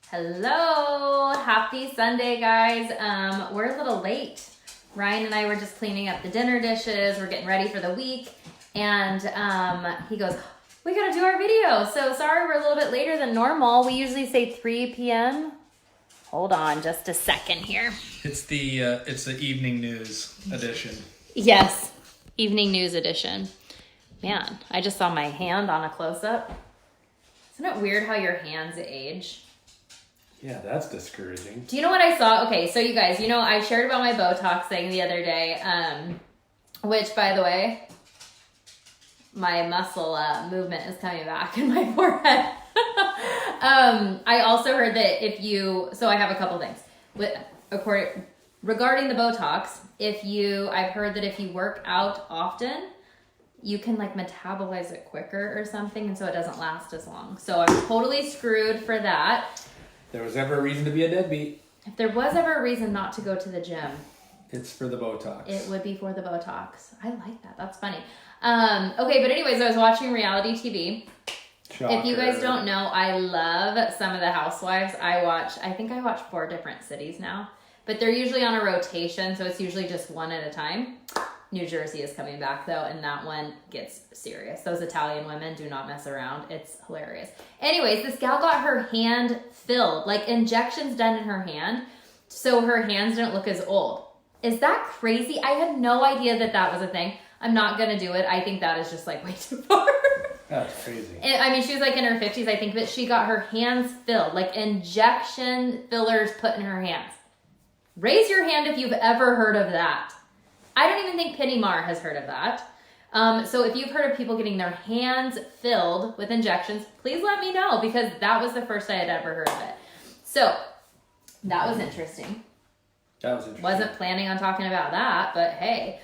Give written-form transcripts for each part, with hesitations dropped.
Hello, happy Sunday, guys. We're a little late. Ryan and I were just cleaning up the dinner dishes. We're getting ready for the week. And he goes, we gotta do our video. So sorry we're a little bit later than normal. We usually say 3 p.m. Hold on just a second here. It's the evening news edition. Yes, evening news edition. Man, I just saw my hand on a close-up. Isn't it weird how your hands age? Yeah, that's discouraging. Do you know what I saw? Okay, so you guys, I shared about my Botox thing the other day, which, by the way, my muscle movement is coming back in my forehead. I also heard that so I have a couple things. Regarding the Botox, I've heard that if you work out often, you can metabolize it quicker or something, and so it doesn't last as long. So I'm totally screwed for that. If there was ever a reason to be a deadbeat, If there was ever a reason not to go to the gym, it's for the Botox. it would be for the Botox. I like that. That's funny. Okay, but anyways, I was watching reality TV. Shocker. If you guys don't know, I love some of the housewives. I think I watch 4 different cities now, but they're usually on a rotation, so it's usually just one at a time. New Jersey is coming back though, and that one gets serious. Those Italian women do not mess around. It's hilarious. Anyways, this gal got her hand filled, injections done in her hand, so her hands didn't look as old. Is that crazy? I had no idea that was a thing. I'm not gonna do it. I think that is just way too far. That's crazy. And, I mean, she was in her 50s, I think, but she got her hands filled, injection fillers put in her hands. Raise your hand if you've ever heard of that. I don't even think Penny Marr has heard of that. So if you've heard of people getting their hands filled with injections, please let me know, because that was the first I had ever heard of it. So that was interesting. Wasn't planning on talking about that, but hey.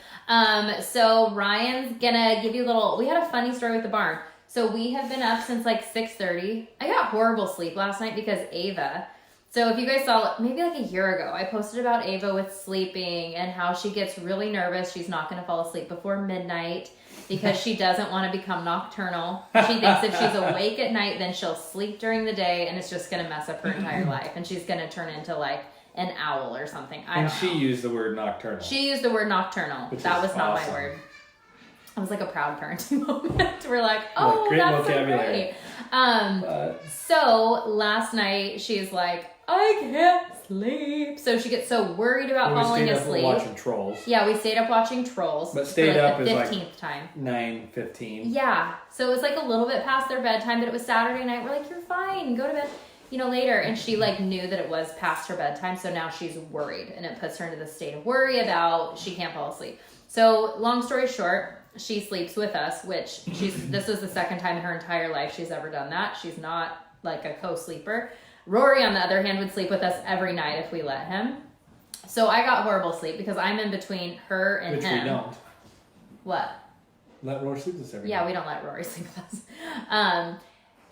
So Ryan's gonna give you we had a funny story with the barn. So we have been up since 6:30. I got horrible sleep last night because Ava. So if you guys saw, maybe a year ago, I posted about Ava with sleeping and how she gets really nervous. She's not going to fall asleep before midnight because she doesn't want to become nocturnal. She thinks if she's awake at night, then she'll sleep during the day, and it's just going to mess up her entire life. And she's going to turn into an owl or something. I don't know. She used the word nocturnal. She used the word nocturnal. That was not my word. It was a proud parenting moment. We're oh, great that's vocabulary. so great. So last night she's I can't sleep. So she gets so worried about falling asleep. We stayed up watching Trolls. Yeah, we stayed up watching Trolls. But stayed up the is 15th time. 9:15. Yeah. So it was a little bit past their bedtime, but it was Saturday night. We're you're fine. Go to bed, later. And she knew that it was past her bedtime. So now she's worried, and it puts her into the state of worry about she can't fall asleep. So long story short, she sleeps with us, which this is the second time in her entire life she's ever done that. She's not a co-sleeper. Rory, on the other hand, would sleep with us every night if we let him. So I got horrible sleep because I'm in between her and him. Which we don't. What? Let Rory sleep with us every night. Yeah, we don't let Rory sleep with us.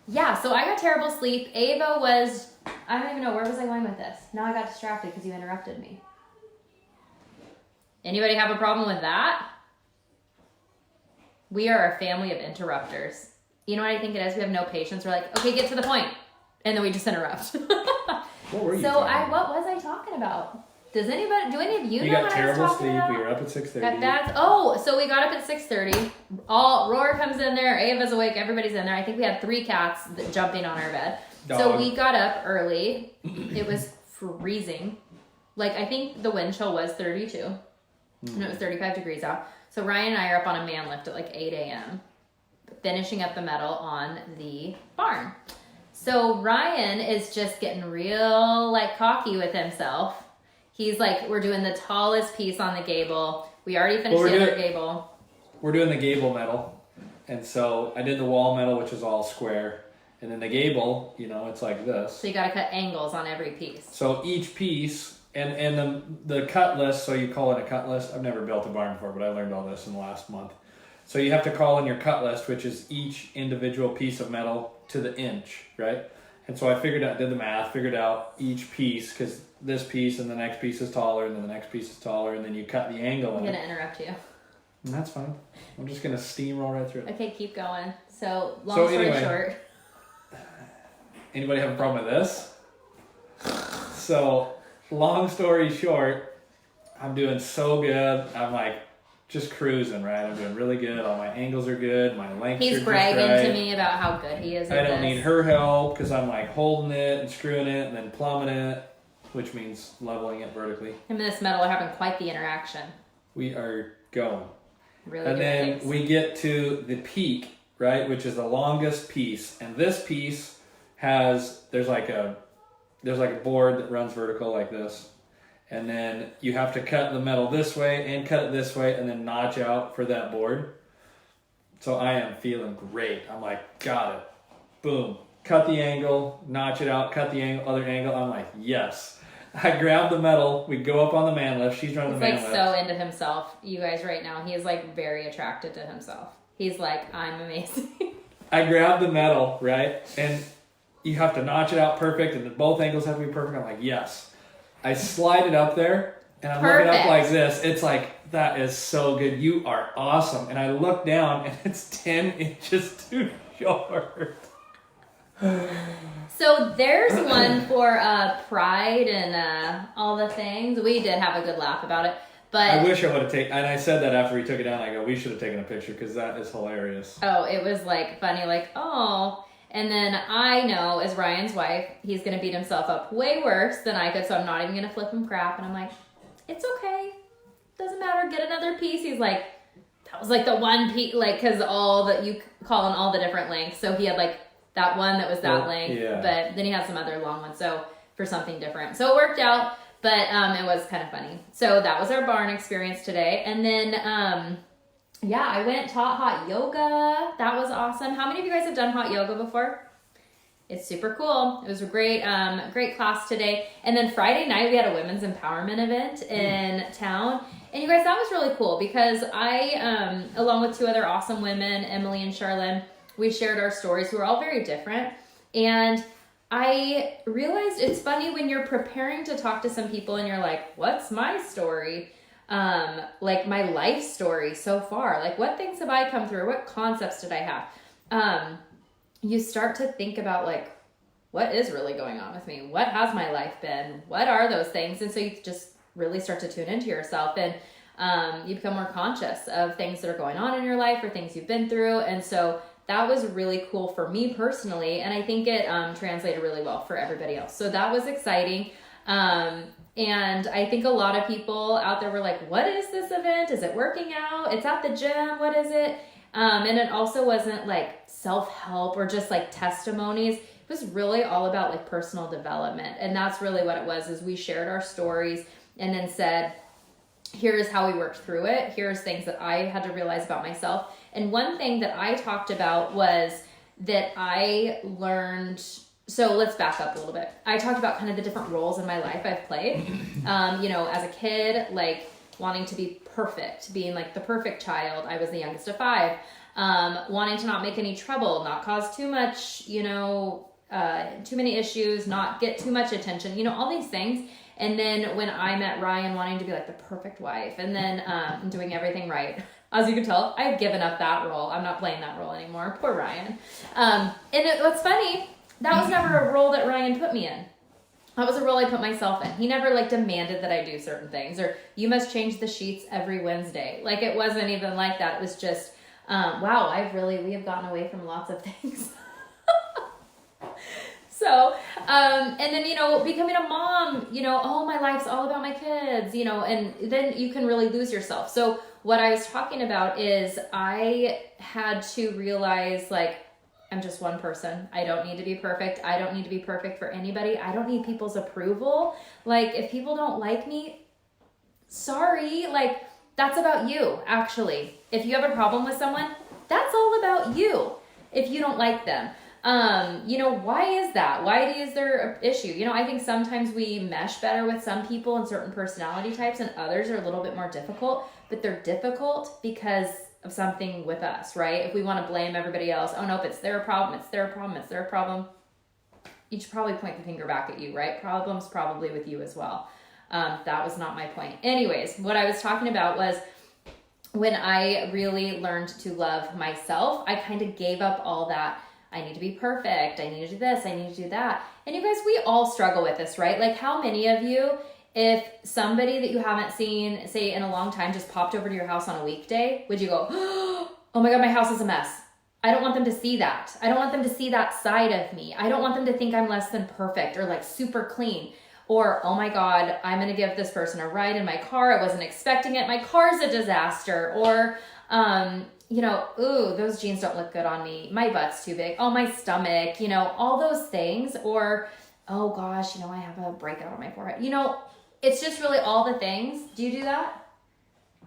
Yeah, so I got terrible sleep. Ava was, I don't even know, where was I going with this? Now I got distracted because you interrupted me. Anybody have a problem with that? We are a family of interrupters. You know what I think it is? We have no patience. We're okay, get to the point. And then we just interrupt. What were you what was I talking about? Do any of you know what I was talking about? You got terrible sleep. We were up at 6:30. So we got up at 6:30. Roar comes in there. Ava's awake. Everybody's in there. I think we had 3 cats jumping on our bed. Dog. So we got up early. It was freezing. I think the wind chill was 32. And it was 35 degrees out. So Ryan and I are up on a man lift at 8 a.m. finishing up the metal on the barn. So Ryan is just getting real cocky with himself. He's we're doing the tallest piece on the gable. We already finished the other gable. We're doing the gable metal. And so I did the wall metal, which is all square. And then the gable, it's like this. So you got to cut angles on every piece. So each piece, and the cut list, so you call it a cut list. I've never built a barn before, but I learned all this in the last month. So you have to call in your cut list, which is each individual piece of metal to the inch, right? And so I did the math, figured out each piece, because this piece and the next piece is taller, and then the next piece is taller, and then you cut the angle in. I'm going to interrupt you. And that's fine. I'm just going to steamroll right through it. Okay, keep going. So, long story short. Anybody have a problem with this? So, long story short, I'm doing so good. I'm like just cruising, right? I'm doing really good. All my angles are good. My lengths are He's just bragging right. to me about how good he is at I don't this. need her help because I'm like holding it and screwing it and then plumbing it, which means leveling it vertically. Him and this metal are having quite the interaction. We are going. Really And good then things. we get to the peak, right, which is the longest piece. And this piece there's like a board that runs vertical like this. And then you have to cut the metal this way and cut it this way and then notch out for that board. So I am feeling great. I'm like, got it. Boom. Cut the angle, notch it out, cut the angle, other angle. I'm like, yes. I grab the metal. We go up on the man lift. She's running He's the man like lift. so into himself, you guys, right now. He is like very attracted to himself. He's like, I'm amazing. I grab the metal, right? And you have to notch it out perfect and both angles have to be perfect. I'm like, yes. I slide it up there and I'm looking up like this. It's like, that is so good. You are awesome. And I look down and it's 10 inches too short. So there's one for pride and all the things. We did have a good laugh about it. But I wish I would have taken, and I said that after we took it down, I go, we should have taken a picture because that is hilarious. Oh, it was like funny, like, oh. And then I know, as Ryan's wife, he's going to beat himself up way worse than I could, so I'm not even going to flip him crap. And I'm like, it's okay. Doesn't matter. Get another piece. He's like, that was like the one piece, like, because all that you call in all the different lengths. So he had like that one that was that length, yeah. But then he had some other long ones, so for something different. So it worked out, but it was kind of funny. So that was our barn experience today. And then, yeah, I went taught hot yoga. That was awesome. How many of you guys have done hot yoga before? It's super cool. It was a great, great class today. And then Friday night we had a women's empowerment event in town. And you guys, that was really cool because I, along with two other awesome women, Emily and Charlene, we shared our stories who are all very different. And I realized it's funny when you're preparing to talk to some people and you're like, what's my story? Like my life story so far, like what things have I come through? What concepts did I have? You start to think about like, what is really going on with me? What has my life been? What are those things? And so you just really start to tune into yourself and, you become more conscious of things that are going on in your life or things you've been through. And so that was really cool for me personally. And I think it, translated really well for everybody else. So that was exciting. And I think a lot of people out there were like, what is this event? Is it working out? It's at the gym. What is it? And it also wasn't like self-help or just like testimonies. It was really all about like personal development. And that's really what it was, is we shared our stories and then said, here's how we worked through it. Here's things that I had to realize about myself. And one thing that I talked about was that I learned. So let's back up a little bit. I talked about kind of the different roles in my life I've played. As a kid, like wanting to be perfect, being like the perfect child. I was the youngest of 5. Wanting to not make any trouble, not cause too much, too many issues, not get too much attention, all these things. And then when I met Ryan, wanting to be like the perfect wife and then doing everything right. As you can tell, I've given up that role. I'm not playing that role anymore. Poor Ryan. What's funny, that was never a role that Ryan put me in. That was a role I put myself in. He never like demanded that I do certain things or you must change the sheets every Wednesday. Like it wasn't even like that. It was just, wow, we have gotten away from lots of things. So, and then, becoming a mom, oh, my life's all about my kids, and then you can really lose yourself. So what I was talking about is I had to realize like, I'm just one person. I don't need to be perfect. I don't need to be perfect for anybody. I don't need people's approval. Like if people don't like me, sorry, like that's about you. Actually, if you have a problem with someone, that's all about you. If you don't like them, why is that? Why is there an issue? I think sometimes we mesh better with some people and certain personality types and others are a little bit more difficult, but they're difficult because of something with us, right? If we want to blame everybody else, oh nope, it's their problem, it's their problem, it's their problem. You should probably point the finger back at you, right? Problems probably with you as well. That was not my point. Anyways, what I was talking about was when I really learned to love myself, I kind of gave up all that I need to be perfect. I need to do this. I need to do that. And you guys, we all struggle with this, right? Like how many of you, if somebody that you haven't seen, say in a long time, just popped over to your house on a weekday, would you go, oh my God, my house is a mess. I don't want them to see that. I don't want them to see that side of me. I don't want them to think I'm less than perfect or like super clean. Or, oh my God, I'm going to give this person a ride in my car. I wasn't expecting it. My car's a disaster. Or, ooh, those jeans don't look good on me. My butt's too big. Oh, my stomach, all those things. Or, oh gosh, I have a breakout on my forehead. It's just really all the things. Do you do that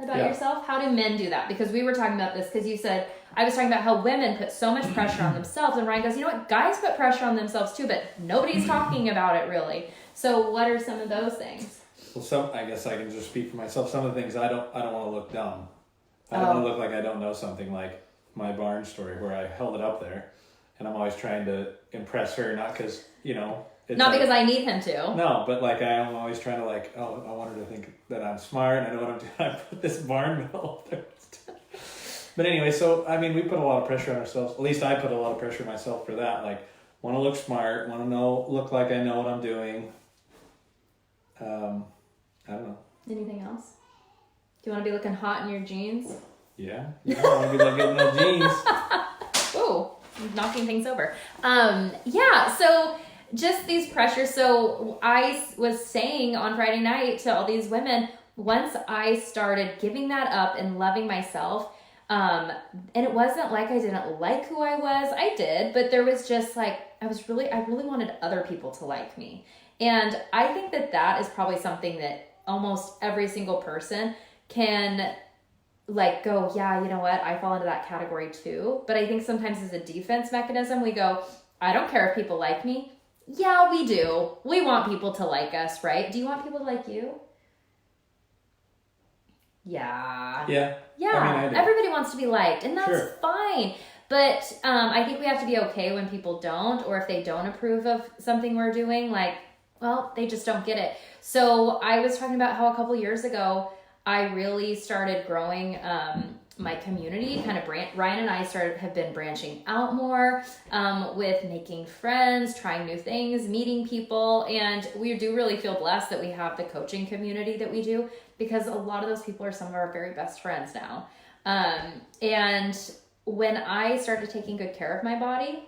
about yourself? How do men do that? Because we were talking about this because you said, I was talking about how women put so much pressure on themselves. And Ryan goes, you know what? Guys put pressure on themselves too, but nobody's talking about it really. So what are some of those things? Well, I guess I can just speak for myself. Some of the things I don't want to look dumb. I don't want to look like I don't know something, like my barn story where I held it up there, and I'm always trying to impress her, not because not because I need him to. No, but like I'm always trying to I want her to think that I'm smart and I know what I'm doing. I put this barn mill up there. But anyway, so I mean, we put a lot of pressure on ourselves. At least I put a lot of pressure on myself for that. Like, want to look smart, want to look like I know what I'm doing. I don't know. Anything else? Do you want to be looking hot in your jeans? Yeah, I want to be looking in those jeans. Ooh, knocking things over. So just these pressures. So I was saying on Friday night to all these women, once I started giving that up and loving myself, and it wasn't like I didn't like who I was. I did, but there was just like, I really wanted other people to like me. And I think that is probably something that almost every single person can go, yeah, you know what? I fall into that category too. But I think sometimes as a defense mechanism, we go, I don't care if people like me. Yeah, we do. We want people to like us, right? Do you want people to like you? Yeah. Yeah. Yeah. I mean, everybody wants to be liked, and that's sure. fine. But I think we have to be okay when people don't, or if they don't approve of something we're doing, they just don't get it. So I was talking about how a couple years ago, I really started growing my community. Ryan and I have been branching out more with making friends, trying new things, meeting people. And we do really feel blessed that we have the coaching community that we do, because a lot of those people are some of our very best friends now. And when I started taking good care of my body,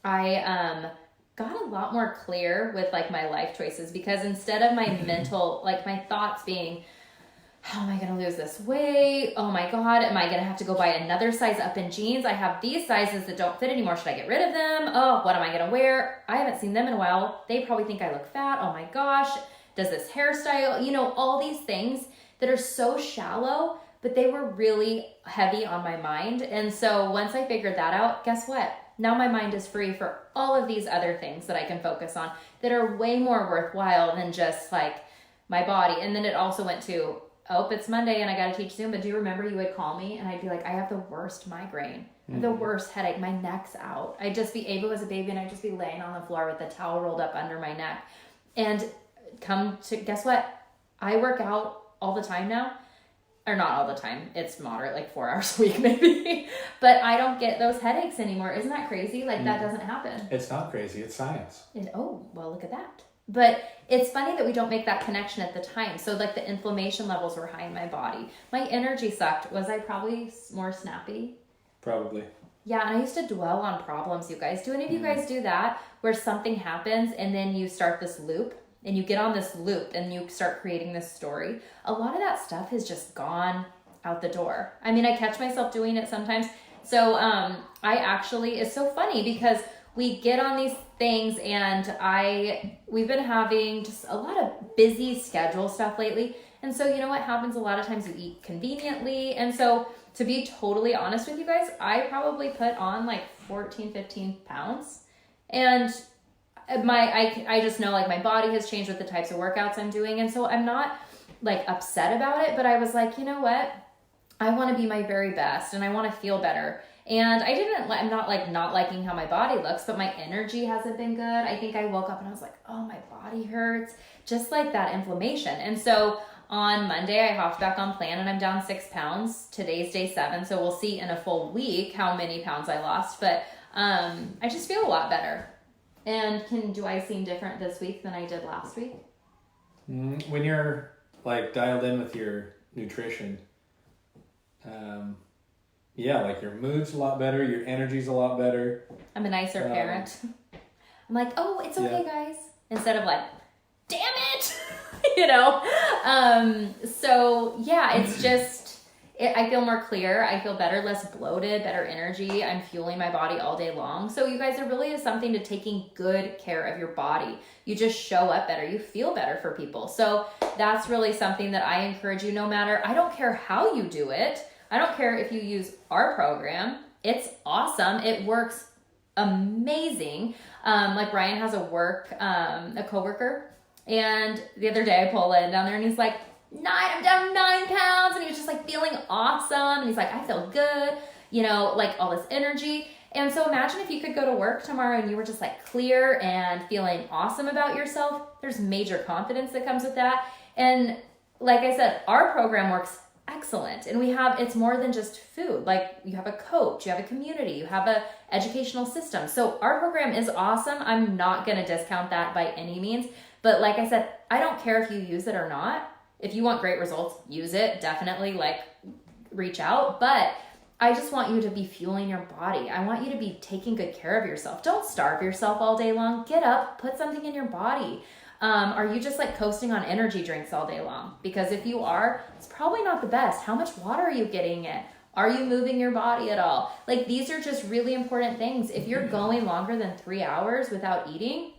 I got a lot more clear with my life choices, because instead of my mental, my thoughts being, how am I going to lose this weight? Oh my God, am I going to have to go buy another size up in jeans? I have these sizes that don't fit anymore. Should I get rid of them? Oh, what am I going to wear? I haven't seen them in a while. They probably think I look fat. Oh my gosh, does this hairstyle, all these things that are so shallow, but they were really heavy on my mind. And so once I figured that out, guess what? Now my mind is free for all of these other things that I can focus on that are way more worthwhile than just my body. And then it also went to, it's Monday and I got to teach Zoom. But do you remember you would call me and I'd be like, I have the worst migraine, the worst headache. My neck's out. I'd just be, Ava was a baby, and I'd just be laying on the floor with the towel rolled up under my neck. And guess what? I work out all the time now. Or not all the time. It's moderate, 4 hours a week maybe. But I don't get those headaches anymore. Isn't that crazy? That doesn't happen. It's not crazy. It's science. And look at that. But it's funny that we don't make that connection at the time. So the inflammation levels were high in my body. My energy sucked. Was I probably more snappy? Probably. Yeah, and I used to dwell on problems, you guys. Do any of you guys do that? Where something happens and then you start this loop? And you get on this loop and you start creating this story. A lot of that stuff has just gone out the door. I mean, I catch myself doing it sometimes. So it's so funny because we get on these things, and we've been having just a lot of busy schedule stuff lately. And so you know what happens a lot of times? You eat conveniently. And so to be totally honest with you guys, I probably put on 14, 15 pounds. And I just know my body has changed with the types of workouts I'm doing. And so I'm not upset about it, but I was you know what? I want to be my very best and I want to feel better. And I'm not not liking how my body looks, but my energy hasn't been good. I think I woke up and I was oh, my body hurts, just that inflammation. And so on Monday, I hopped back on plan and I'm down 6 pounds. Today's day 7. So we'll see in a full week how many pounds I lost. But I just feel a lot better. And do I seem different this week than I did last week? When you're like dialed in with your nutrition, yeah, like your mood's a lot better, your energy's a lot better. I'm a nicer parent. I'm like, oh, it's okay, guys. Instead of like, damn it, you know? So yeah, it's just, I feel more clear. I feel better, less bloated, better energy. I'm fueling my body all day long. So you guys, there really is something to taking good care of your body. You just show up better. You feel better for people. So that's really something that I encourage you, no matter, I don't care how you do it. I don't care if you use our program. It's awesome. It works amazing. Like Ryan has a coworker, and the other day I pull in down there and he's like, I'm down 9 pounds, and he was just like feeling awesome, and he's like, I feel good, you know, like all this energy. And so imagine if you could go to work tomorrow and you were just like clear and feeling awesome about yourself. There's major confidence that comes with that. And like I said, our program works excellent, and it's more than just food. Like, you have a coach, you have a community, you have a educational system. So our program is awesome. I'm not going to discount that by any means, but like I said, I don't care if you use it or not. If you want great results, use it. Definitely, like, reach out. But I just want you to be fueling your body. I want you to be taking good care of yourself. Don't starve yourself all day long. Get up, put something in your body. Are you just like coasting on energy drinks all day long? Because if you are, it's probably not the best. How much water are you getting in? Are you moving your body at all? Like, these are just really important things. If you're going longer than 3 hours without eating,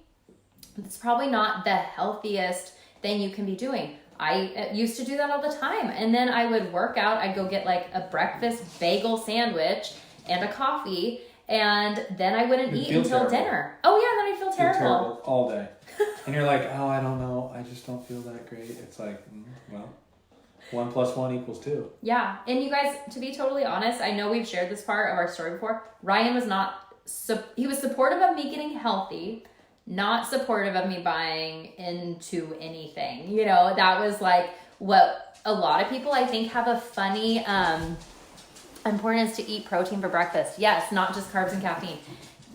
it's probably not the healthiest thing you can be doing. I used to do that all the time. And then I would work out. I'd go get like a breakfast bagel sandwich and a coffee. And then I wouldn't eat until dinner. Oh yeah, then I'd feel terrible. All day. And you're like, oh, I don't know. I just don't feel that great. It's like, well, 1 + 1 = 2. Yeah. And you guys, to be totally honest, I know we've shared this part of our story before. Ryan was he was supportive of me getting healthy, not supportive of me buying into anything. You know, that was like what a lot of people, I think, have a funny importance to eat protein for breakfast. Yes, not just carbs and caffeine.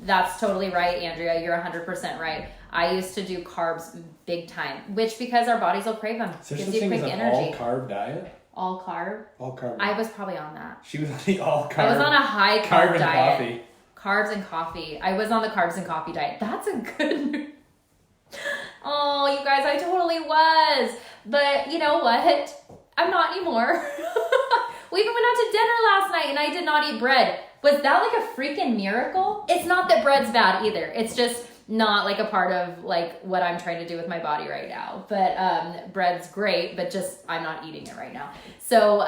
That's totally right, Andrea. You're 100% right. I used to do carbs big time, which because our bodies will crave them. So gives you quick energy. All-carb diet? All carb? All carb. I was probably on that. She was on the all-carb. I was on a high carb diet. Coffee. Carbs and coffee. I was on the carbs and coffee diet. That's a good... Oh, you guys, I totally was. But you know what? I'm not anymore. We even went out to dinner last night and I did not eat bread. Was that like a freaking miracle? It's not that bread's bad either. It's just not like a part of like what I'm trying to do with my body right now. But bread's great, but just I'm not eating it right now. So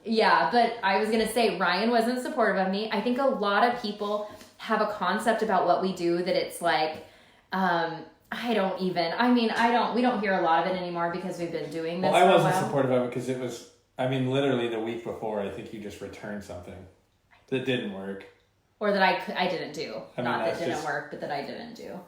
yeah, but I was gonna say Ryan wasn't supportive of me. I think a lot of people have a concept about what we do that it's like we don't hear a lot of it anymore because we've been doing this. Well, I wasn't supportive of it because it was, literally the week before, I think you just returned something that didn't work. Or that I didn't do. Not that didn't work, but that I didn't do.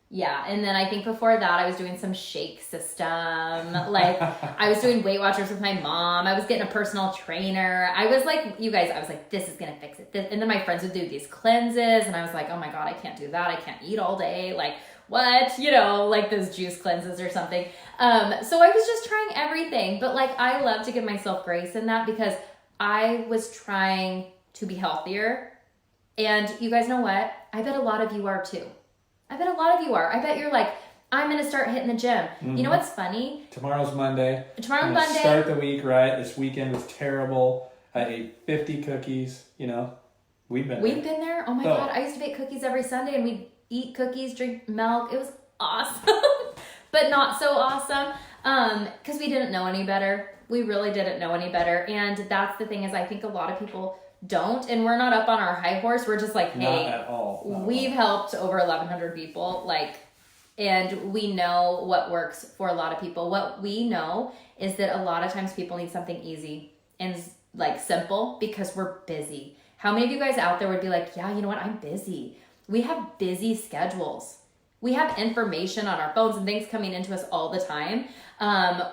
Yeah, and then I think before that I was doing some shake system. Like I was doing Weight Watchers with my mom. I was getting a personal trainer. I was like, you guys, I was like, this is going to fix it. And then my friends would do these cleanses and I was like, oh my God, I can't do that. I can't eat all day. Like what? You know, like those juice cleanses or something. So I was just trying everything. But like I love to give myself grace in that because I was trying to be healthier. And you guys know what? I bet a lot of you are too. I bet a lot of you are. I bet you're like, I'm going to start hitting the gym. Mm-hmm. You know what's funny? Tomorrow's Monday. Tomorrow's Monday. Start the week right. This weekend was terrible. I ate 50 cookies. You know, we've been there. Oh my God. I used to bake cookies every Sunday and we'd eat cookies, drink milk. It was awesome, but not so awesome because we didn't know any better. We really didn't know any better. And that's the thing is I think a lot of people don't, and we're not up on our high horse. We're just like, hey, not at all. We've helped over 1,100 people, like, and we know what works for a lot of people. What we know is that a lot of times people need something easy and like simple because we're busy. How many of you guys out there would be like, yeah, you know what? I'm busy. We have busy schedules. We have information on our phones and things coming into us all the time.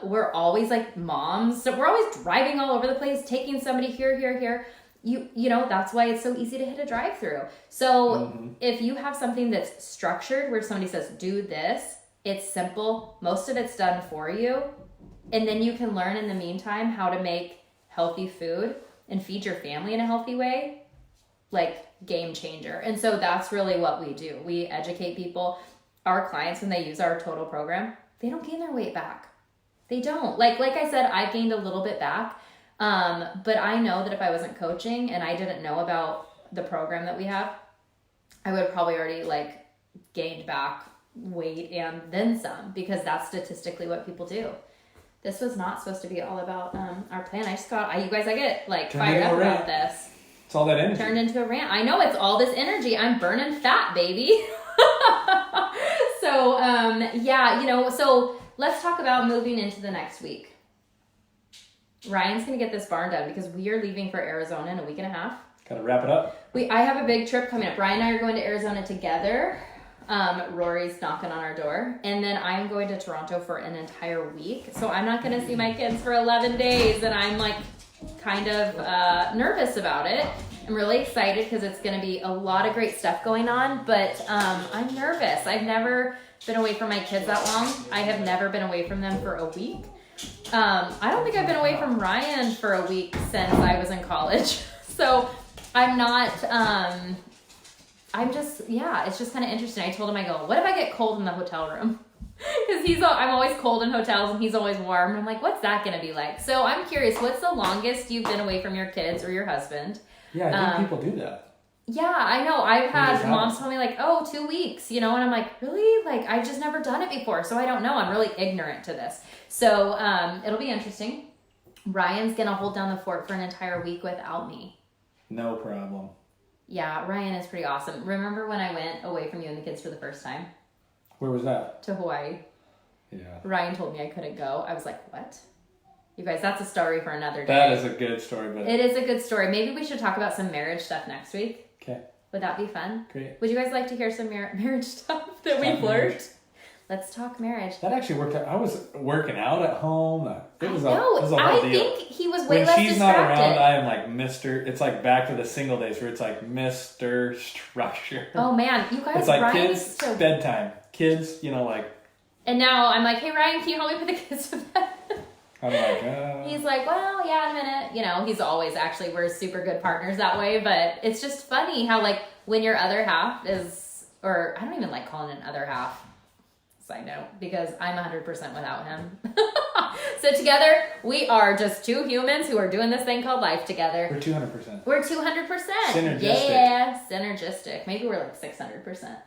We're always like moms. So we're always driving all over the place, taking somebody here. you know, that's why it's so easy to hit a drive-through. So if you have something that's structured where somebody says, do this, it's simple. Most of it's done for you. And then you can learn in the meantime how to make healthy food and feed your family in a healthy way, like game changer. And so that's really what we do. We educate people. Our clients, when they use our total program, they don't gain their weight back. They don't. Like I said, I gained a little bit back. But I know that if I wasn't coaching and I didn't know about the program that we have, I would have probably already like gained back weight and then some, because that's statistically what people do. This was not supposed to be all about our plan. I get like fired up about this. It's all that energy. Turned into a rant. I know, it's all this energy. I'm burning fat, baby. So, yeah, you know, so let's talk about moving into the next week. Ryan's going to get this barn done because we are leaving for Arizona in a week and a half. Gotta wrap it up. I have a big trip coming up. Ryan and I are going to Arizona together. Rory's knocking on our door. And then I'm going to Toronto for an entire week. So I'm not going to see my kids for 11 days. And I'm like kind of nervous about it. I'm really excited because it's going to be a lot of great stuff going on. But I'm nervous. I've never been away from my kids that long. I have never been away from them for a week. I don't think I've been away from Ryan for a week since I was in college. So I'm not, I'm just, yeah, it's just kind of interesting. I told him, I go, what if I get cold in the hotel room? Because I'm always cold in hotels and he's always warm. And I'm like, what's that going to be like? So I'm curious, what's the longest you've been away from your kids or your husband? Yeah, I think people do that. Yeah, I know. I've had moms tell me like, 2 weeks, you know, and I'm like, really? Like, I've just never done it before. So I don't know. I'm really ignorant to this. So it'll be interesting. Ryan's going to hold down the fort for an entire week without me. No problem. Yeah, Ryan is pretty awesome. Remember when I went away from you and the kids for the first time? Where was that? To Hawaii. Yeah. Ryan told me I couldn't go. I was like, what? You guys, that's a story for another day. That is a good story. But it is a good story. Maybe we should talk about some marriage stuff next week. Okay. Would that be fun? Great. Would you guys like to hear some marriage stuff that we flirt? Let's talk marriage. That actually worked out. I was working out at home. It was a whole I deal. think he was way when less she's distracted. not around, I am like Mr. It's like back to the single days where it's like Mr. Structure. Oh man, you guys, it's like Ryan kids, is so... bedtime. Kids, you know, like... And now I'm like, hey Ryan, can you help me put the kids to bed? I'm like, He's like, well, yeah, in a minute. You know, he's always actually, we're super good partners that way, but it's just funny how like when your other half is, or I don't even like calling it an other half, side note, because I'm 100% without him. So together, we are just two humans who are doing this thing called life together. we're 200%. We're 200%. Synergistic. Yeah, synergistic. Maybe we're like 600%.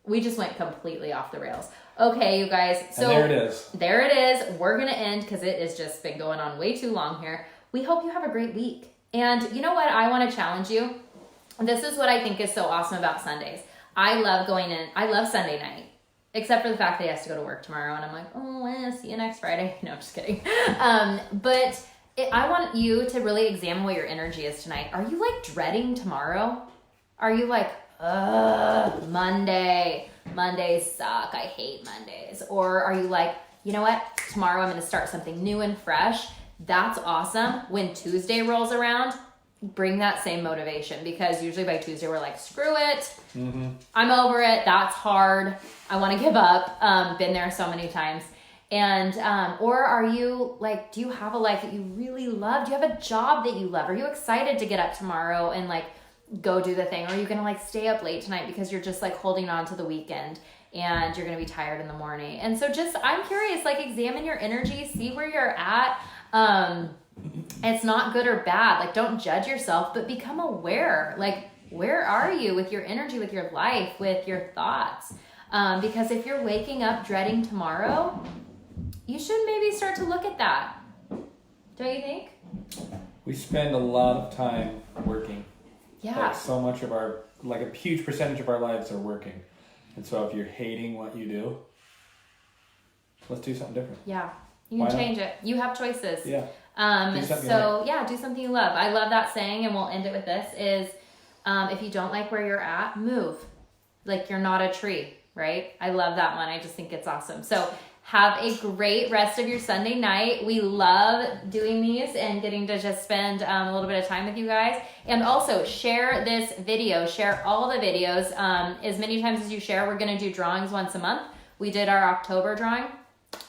We just went completely off the rails. Okay, you guys. So and there it is. There it is. We're going to end because it has just been going on way too long here. We hope you have a great week. And you know what? I want to challenge you. This is what I think is so awesome about Sundays. I love going in. I love Sunday night. Except for the fact that he has to go to work tomorrow. And I'm like, see you next Friday. No, I'm just kidding. But I want you to really examine what your energy is tonight. Are you like dreading tomorrow? Are you like, Monday. Mondays suck. I hate Mondays. Or are you like, you know what? Tomorrow I'm going to start something new and fresh. That's awesome. When Tuesday rolls around, bring that same motivation, because usually by Tuesday we're like, screw it. Mm-hmm. I'm over it. That's hard. I want to give up. Been there so many times. And, or are you like, do you have a life that you really love? Do you have a job that you love? Are you excited to get up tomorrow and like go do the thing? Or are you going to like stay up late tonight because you're just like holding on to the weekend and you're going to be tired in the morning? And so just, I'm curious, like examine your energy, see where you're at. It's not good or bad. Like don't judge yourself, but become aware. Like where are you with your energy, with your life, with your thoughts? Because if you're waking up dreading tomorrow, you should maybe start to look at that. Don't you think? We spend a lot of time working. Yeah. Like so much of our, like a huge percentage of our lives are working. And so if you're hating what you do, let's do something different. Yeah. You can change it. You have choices. Yeah. Do something you love. I love that saying, and we'll end it with this, is if you don't like where you're at, move. Like you're not a tree, right? I love that one. I just think it's awesome. So Have a great rest of your Sunday night. We love doing these and getting to just spend a little bit of time with you guys. And also share this video, share all the videos. As many times as you share, we're gonna do drawings once a month. We did our October drawing,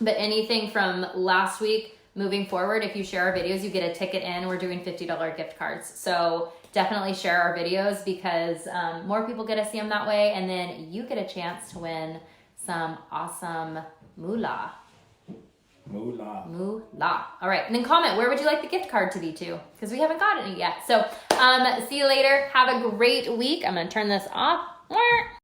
but anything from last week moving forward, if you share our videos, you get a ticket in. We're doing $50 gift cards. So definitely share our videos because more people get to see them that way. And then you get a chance to win some awesome moolah. Moolah. Moolah. All right. And then comment, where would you like the gift card to be to? Because we haven't gotten it yet. So see you later. Have a great week. I'm going to turn this off.